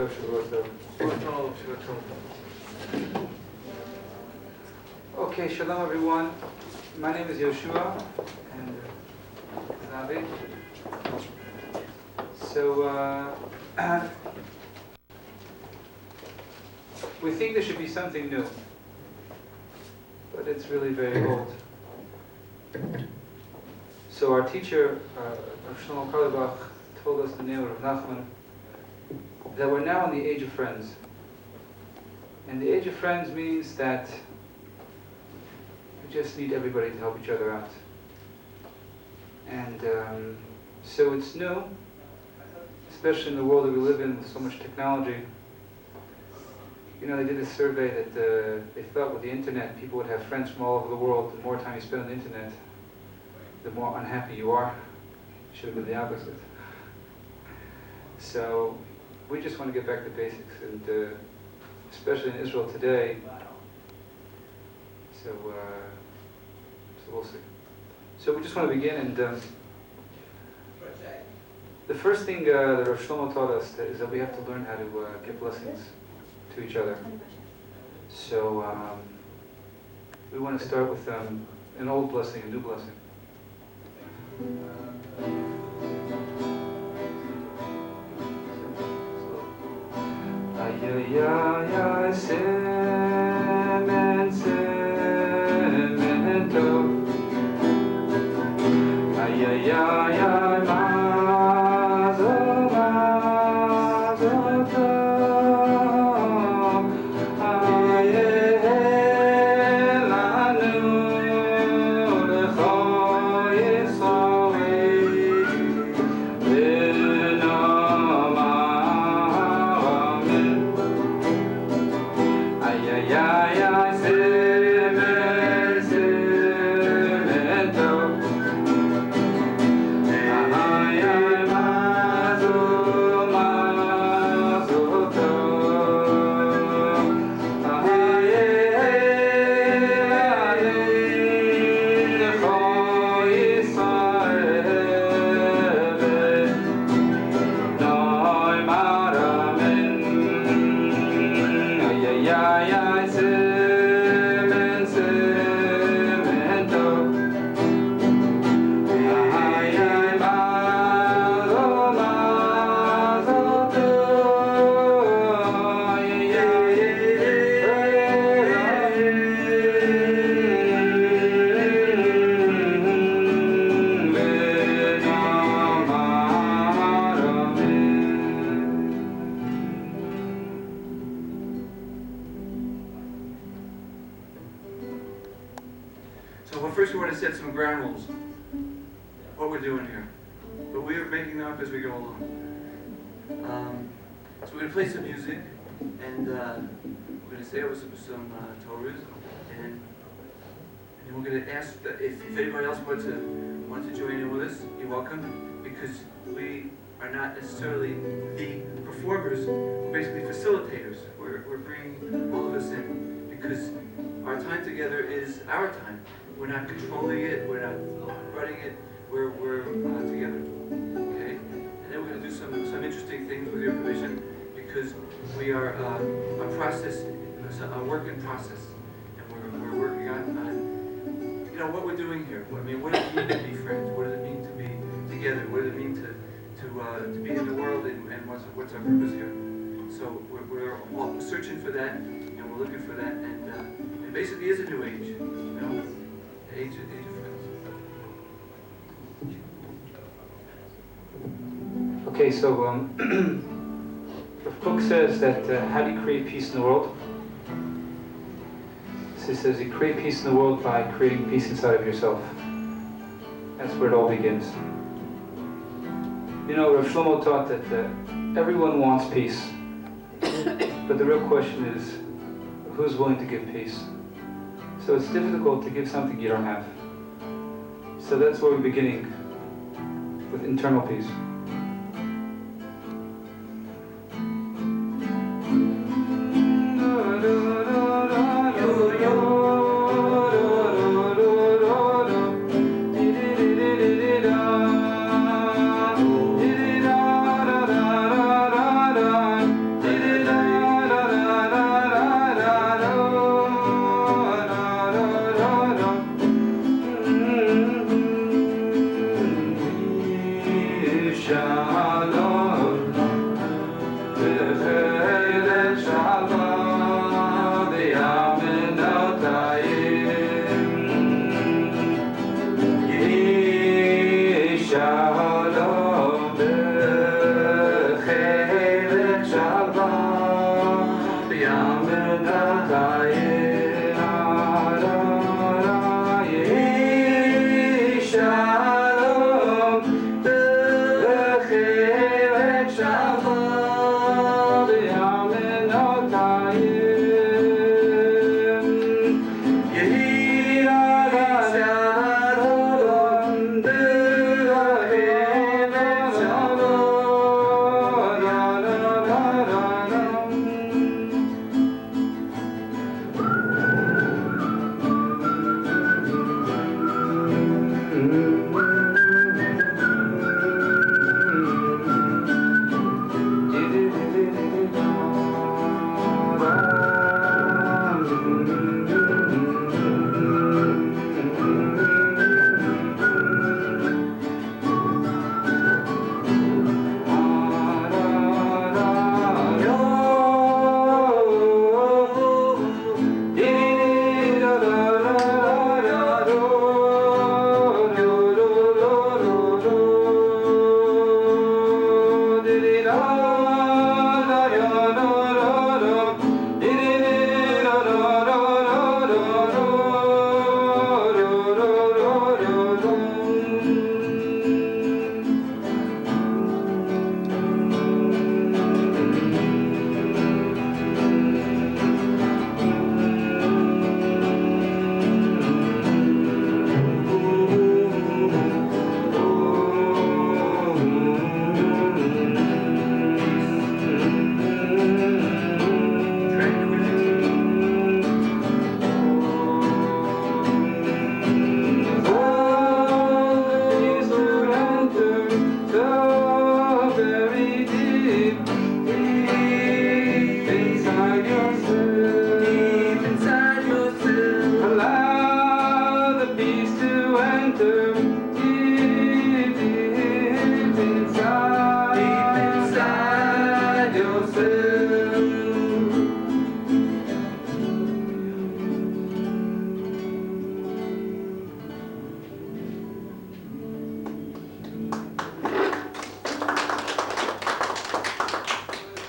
Okay, shalom everyone. My name is Yoshua and Zavi. So we think there should be something new, but it's really very old. So our teacher, Rav Shlomo Karlebach, told us the name of Rav Nachman, that we're now in the age of friends. And the age of friends means that we just need everybody to help each other out. And so it's new, especially in the world that we live in with so much technology. You know, they did a survey that they thought with the internet, people would have friends from all over the world. The more time you spend on the internet, the more unhappy you are. It should have been the opposite. So we just want to get back to basics, and especially in Israel today. So we'll see. So we just want to begin, and the first thing that Rav Shlomo taught us is that we have to learn how to give blessings to each other. So we want to start with an old blessing, a new blessing. Ay, ay, ay, semen, semen tov. Ay, ay, ay, ay, mazel, mazel tov. Ay, elanu lecho Yisrael, v'nam amen. Ay, ay, ay, ay, semen, semen tov. Ay, ay, mazel, mazel tov. Ay, lecho Yisrael, v'nam amen. Ay, ay, ay, ay, semen, semen tov. Ay, ay, mazel, mazel tov. Ay, ay, v'nam amen. So well, first we want to set some ground rules. What we're doing here. But we are making them up as we go along. So we're going to play some music, and we're going to say it with some Torahs, and then we're going to ask if anybody else wants to join in with us, you're welcome, because we are not necessarily the performers, we're basically facilitators. We're bringing all of us in, because our time together is our time. We're not controlling it, we're not running it, we're together. Okay? And then we're going to do some interesting things with your permission, because we are a process, a work in process. And we're working on what we're doing here. I mean, what does it mean to be friends? What does it mean to be together? What does it mean to be in the world, and what's our purpose here? So we're all searching for that, and we're looking for that, and it basically is a new age, you know, the age of friends. Okay, so Rav Kook says that how do you create peace in the world? So he says you create peace in the world by creating peace inside of yourself. That's where it all begins. You know, Rav Shlomo taught that everyone wants peace, but the real question is, who's willing to give peace? So it's difficult to give something you don't have. So that's where we're beginning, with internal peace.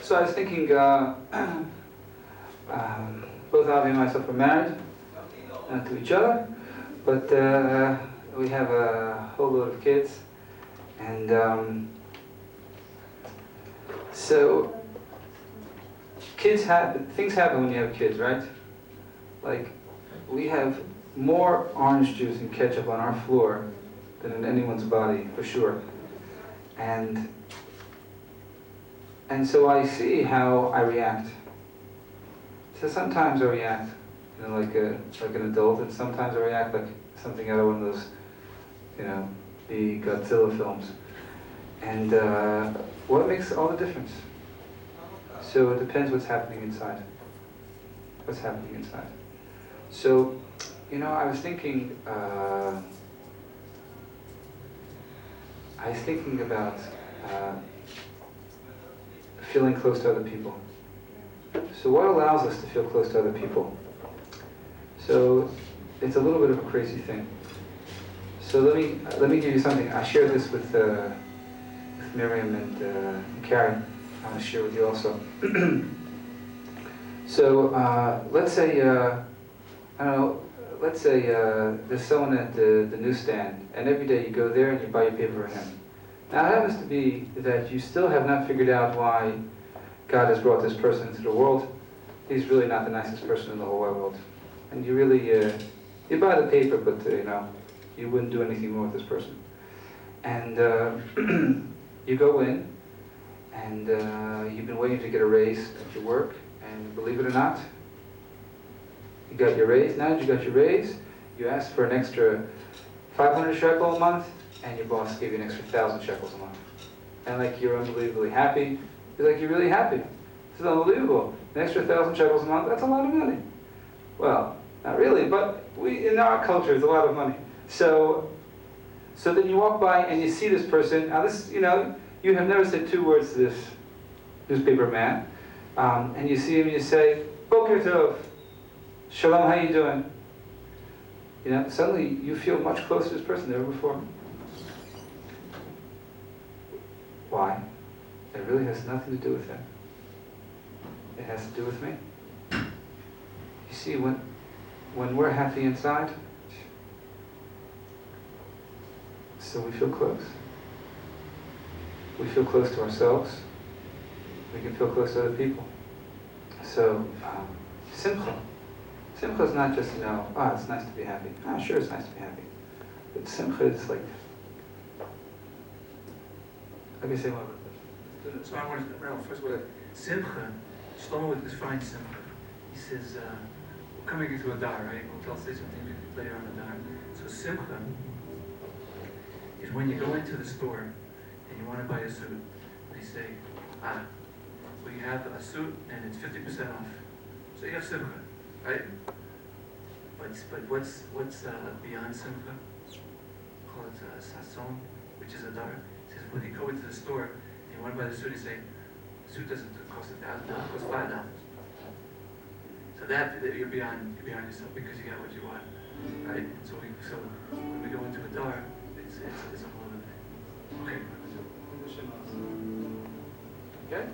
So I was thinking, both Avi and myself are married to each other, but we have a whole load of kids, and so things happen when you have kids, right? Like, we have more orange juice and ketchup on our floor than in anyone's body, for sure. And so I see how I react. So sometimes I react, like an adult, and sometimes I react like something out of one of those, the Godzilla films. And what makes all the difference? So it depends what's happening inside. What's happening inside. So, I was thinking about feeling close to other people. So what allows us to feel close to other people? So it's a little bit of a crazy thing. So let me give you something. I shared this with Miriam and Karen. I want to share with you also. So let's say there's someone at the newsstand, and every day you go there and you buy your paper from him. Now it happens to be that you still have not figured out why God has brought this person into the world. He's really not the nicest person in the whole wide world. And you really, you buy the paper, but you wouldn't do anything more with this person. And you go in, and you've been waiting to get a raise at your work, and believe it or not, you got your raise. Now that you got your raise, you asked for an extra 500 shekel a month, and your boss gave you an extra 1,000 shekels a month. And like, you're unbelievably happy. You're like, you're really happy. This is unbelievable. An extra 1,000 shekels a month, that's a lot of money. Well, not really, but in our culture, it's a lot of money. So then you walk by and you see this person. Now this, you have never said two words to newspaper man, and you see him and you say, Boker Tov, Shalom, how you doing? You know, suddenly you feel much closer to this person than ever before. Why? It really has nothing to do with him. It has to do with me. You see, when we're happy inside, so we feel close. We feel close to ourselves. We can feel close to other people. So, simcha. Simcha is not just, it's nice to be happy. Sure, it's nice to be happy. But simcha is like, let me say one more. So I want to, first of all, simcha, Shlomo would define simcha. He says, we're coming into a dar, right? We'll say something later on the dar. So simcha is when you go into the store and you want to buy a suit. They say, well, you have a suit and it's 50% off. So you have simcha, right? But what's beyond simcha? Call it sason, which is a dar. It says when you go into the store and you want to buy the suit, you say, the suit doesn't cost $1,000, it costs $5. So that you're beyond yourself because you got what you want, right? So when we go into a dar, it's a whole other thing. Okay. Okay?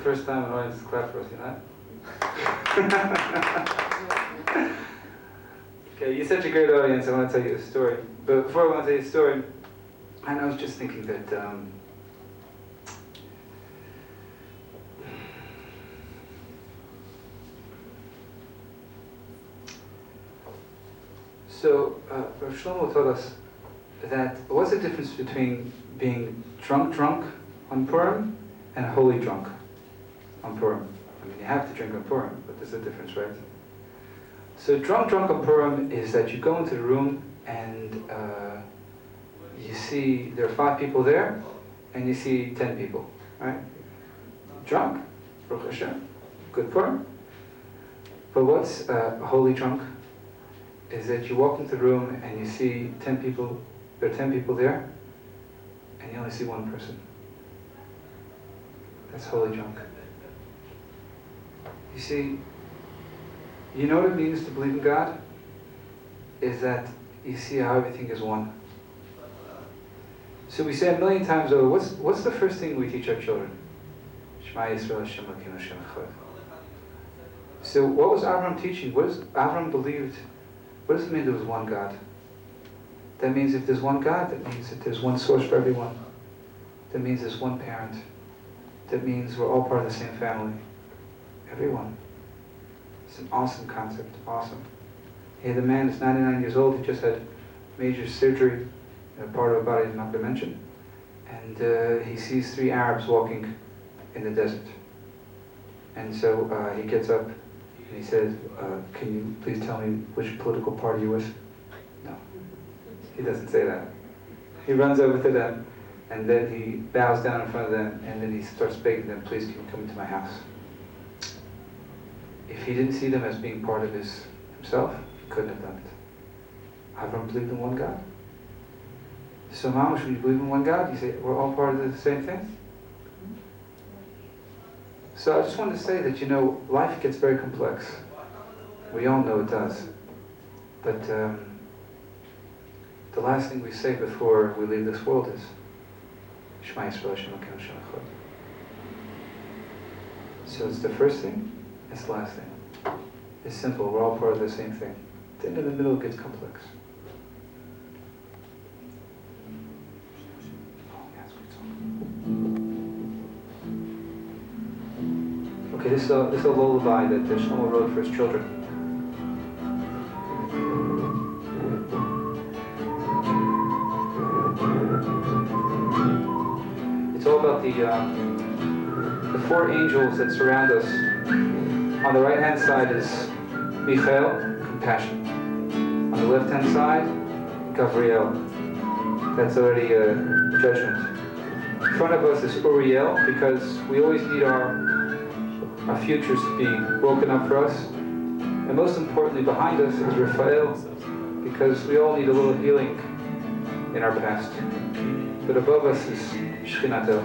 First time an audience clap for us, you know? Okay, you're such a great audience, I want to tell you a story. But before I want to tell you a story, I was just thinking that Rav Shlomo taught us that what's the difference between being drunk on Purim and holy drunk on Purim? I mean, you have to drink on Purim, but there's a difference, right? So drunk on Purim is that you go into the room and you see there are 5 people there, and you see 10 people, right? Drunk, Baruch Hashem, good Purim. But what's holy drunk is that you walk into the room and you see 10 people, there are 10 people there, and you only see one person. That's holy drunk. You see, you know what it means to believe in God? Is that you see how everything is one. So we say a million times over, what's the first thing we teach our children? Shema Yisrael Hashem Elokeinu Hashem Echad. So what was Avraham teaching? What does Avraham believed? What does it mean there was one God? That means if there's one God, that means that there's one source for everyone. That means there's one parent. That means we're all part of the same family. Everyone. It's an awesome concept. Awesome. Hey, the man is 99 years old. He just had major surgery in a part of the body I'm not going to mention. And he sees 3 Arabs walking in the desert. And so he gets up and he says, can you please tell me which political party you're with? No. He doesn't say that. He runs over to them, and then he bows down in front of them, and then he starts begging them, please can you come into my house? If he didn't see them as being part of himself, he couldn't have done it. Avram believed in one God. So Mamash, when you believe in one God, you say, we're all part of the same thing? So I just wanted to say that, you know, life gets very complex. We all know it does. But the last thing we say before we leave this world is, Shema Yisrael Hashem Elokeinu Hashem Echad. So it's the first thing, it's the last thing. It's simple, we're all part of the same thing. Then in the middle it gets complex. Okay, this is a lullaby that Shlomo wrote for his children. It's all about the 4 angels that surround us. On the right-hand side is Michael, compassion. On the left-hand side, Gabriel. That's already judgment. In front of us is Uriel, because we always need our futures to be woken up for us. And most importantly, behind us is Raphael, because we all need a little healing in our past. But above us is Shechinato.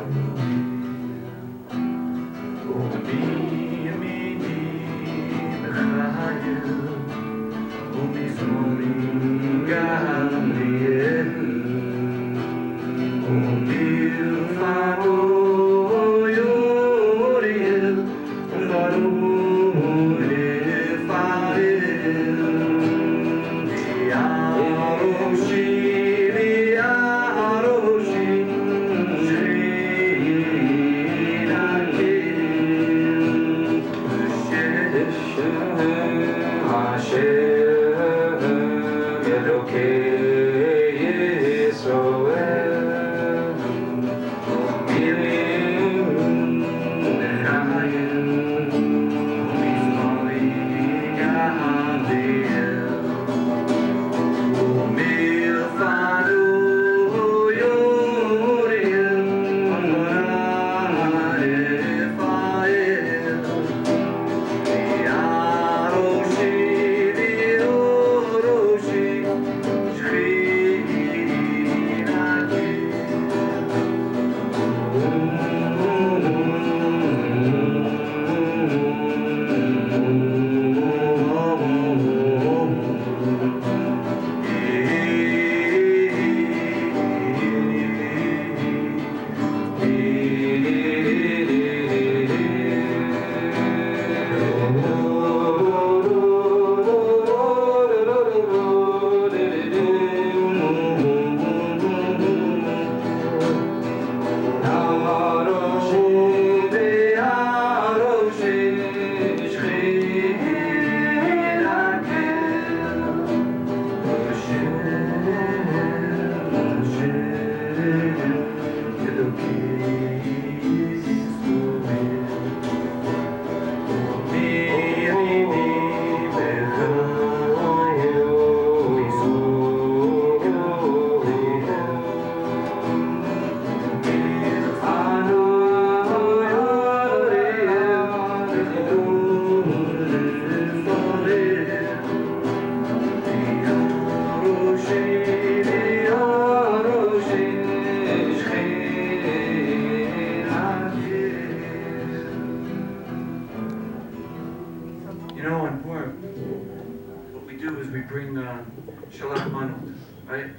shalach manot, right?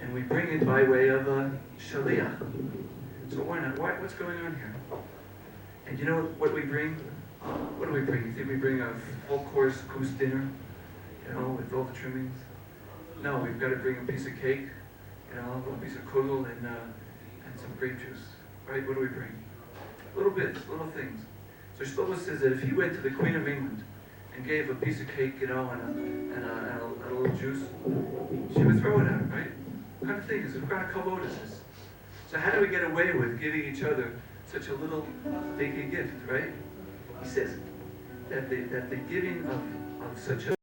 And we bring it by way of a shaliach. So why not? What's going on here? And you know what we bring? What do we bring? You think we bring a full course goose dinner, you know, with all the trimmings? No, we've got to bring a piece of cake, you know, a little piece of kugel and some grape juice, right? What do we bring? Little bits, little things. So Shlomo says that if he went to the Queen of England and gave a piece of cake, you know, and a little juice, she would throw it at him, right? What kind of thing is this? What kind of kavod is this? So how do we get away with giving each other such a little big gift, right? He says that the giving of such a